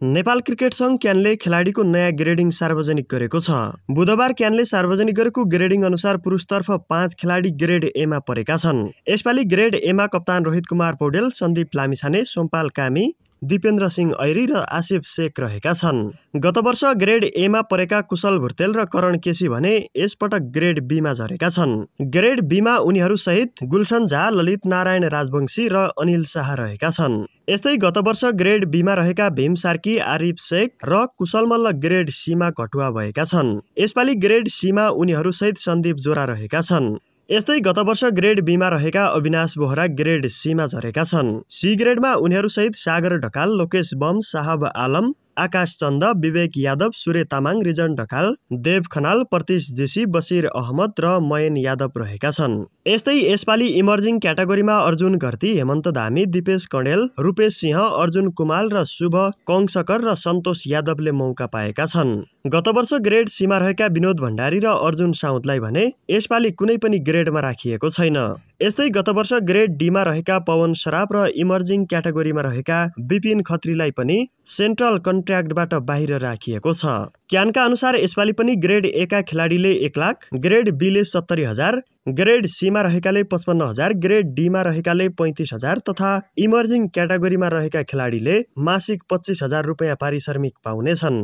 Nepal cricket संघ क्यानले खेलाडीको नयाँ ग्रेडिङ सार्वजनिक गरेको छ। बुधबार क्यानले सार्वजनिक गरेको ग्रेडिङ अनुसार पुरुषतर्फ 5 खेलाडी ग्रेड एमा परेका छन्। यसपालि ग्रेड एमा कप्तान रोहित कुमार पौडेल, सन्दीप लामिछाने, सोमपाल कामी, दीपेन्द्र सिंह ऐरी र आसिफ शेख रहेका छन्। गत वर्ष ग्रेड एमा परेका कुशल भुर्तेल र करण केसी भने यसपटक ग्रेड बीमा झरेका छन्। ग्रेड बीमा उनीहरू सहित गुलशन झा, ललित नारायण राजवंशी र अनिल शाह रहेका छन्। यस्तै गत वर्ष ग्रेड बीमा रहेका भीम सार्की, आरिफ शेख र कुशल मल्ल ग्रेड सीमा घटुवा भएका छन्। यसपालि ग्रेड सीमा उनीहरू सहित सन्दीप जोरा रहेका छन्। यस्तै गत वर्ष ग्रेड बीमा रहेका अविनाश बोहरा ग्रेड सीमा झरेका छन्। सी ग्रेडमा उनीहरू सहित सागर ढकाल, लोकेश बम, साहब आलम, आकाश चन्द, विवेक यादव, सूर्य तामाङ, रिजन ढकाल, देव खनाल, प्रतीश जेसी, बसिर अहमद र मयन यादव रहेका छन्। यस्तै यसपालि इमर्जिङ क्याटेगोरीमा अर्जुन घरती, हेमन्त धामी, दिपेश कणेल, रूपेश सिंह, अर्जुन कुमाल र शुभ कङ्सकर र सन्तोष यादवले मौका पाएका छन्। गत वर्ष ग्रेड सीमा रहेका विनोद भण्डारी र अर्जुन साउदलाई भने यसपालि कुनै पनि ग्रेडमा राखिएको छैन। यस्तै गत वर्ष ग्रेड डीमा रहेका पवन सराफ र इमर्जिङ क्याटेगोरीमा रहेका विपिन खत्रीलाई पनि सेन्ट्रल कन्ट्र्याक्टबाट बाहिर राखिएको छ। क्यानका अनुसार यसपालि पनि ग्रेड ए का खेलाडीले 1 लाख, ग्रेड बीले 70,000, ग्रेड सीमा रहेकाले 55,000, ग्रेड डीमा रहेकाले 35,000 तथा इमर्जिङ क्याटेगोरीमा रहेका खेलाडीले मासिक 25,000 रुपियाँ पारिश्रमिक पाउनेछन्।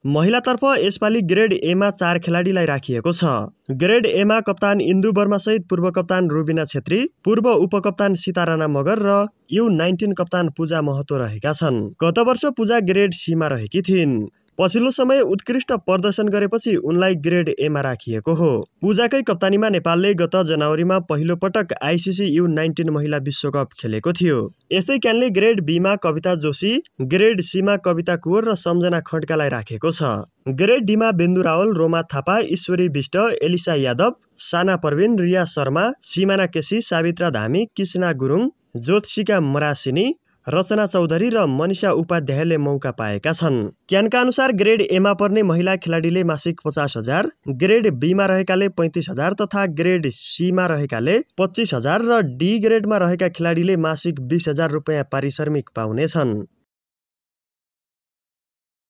महिलातर्फ यसपालि ग्रेड एमा 4 खेलाडीलाई राखिएको छ। ग्रेड एमा कप्तान इन्दु वर्मा सहित पूर्व कप्तान रुबिना छेत्री, पूर्व उपकप्तान सीताराना मगर र U19 कप्तान पूजा महतो रहेका छन्। गत वर्ष पूजा ग्रेड सीमा रहेकी थिइन्। पछिल्लो समय उत्कृष्ट प्रदर्शन गरेपछि उनलाई ग्रेड एमा राखिएको हो। पूजाकै कप्तानीमा नेपालले गत जनवरीमा पहिलो पटक आइसिसी U19 महिला विश्वकप खेलेको थियो। यस्तै क्यानले ग्रेड बीमा कविता जोशी, ग्रेड सीमा कविता कुवर र सम्झना खड्कालाई राखेको छ। ग्रेड डीमा बेन्दु रावल, रोमा थापा, ईश्वरी विष्ट, एलिसा यादव, साना परविन, रिया शर्मा, सिमाना केसी, सावित्रा धामी, कृष्णा गुरुङ, ज्योतिषिका मरासिनी, रचना चौधरी र मनिषा उपाध्यायले मौका पाएका छन्। क्यानका अनुसार ग्रेड एमा पर्ने महिला खेलाडीले मासिक 50,000, ग्रेड बीमा रहेकाले 35,000 तथा ग्रेड सीमा रहेकाले 25,000 र डी ग्रेडमा रहेका खेलाडीले मासिक 20,000 रुपियाँ पारिश्रमिक पाउनेछन्।